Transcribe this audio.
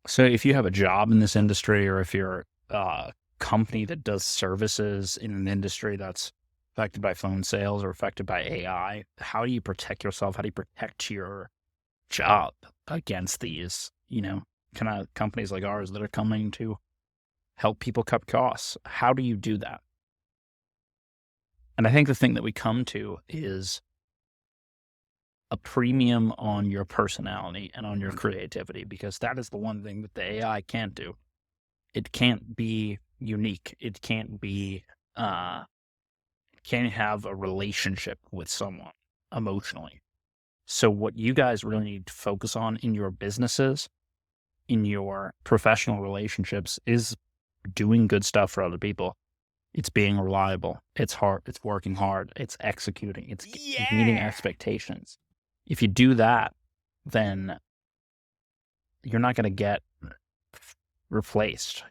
So if you have a job in this industry, or if you're a company that does services in an industry that's affected by phone sales or affected by AI, how do you protect yourself? How do you protect your job against these, kind of companies like ours that are coming to help people cut costs? How do you do that? And I think the thing that we come to is a premium on your personality and on your creativity, because that is the one thing that the AI can't do. It can't be unique. It can't have a relationship with someone emotionally. So what you guys really need to focus on in your businesses, in your professional relationships, is doing good stuff for other people. It's being reliable. It's hard. It's working hard. It's executing. It's meeting Yeah. expectations. If you do that, then you're not going to get replaced.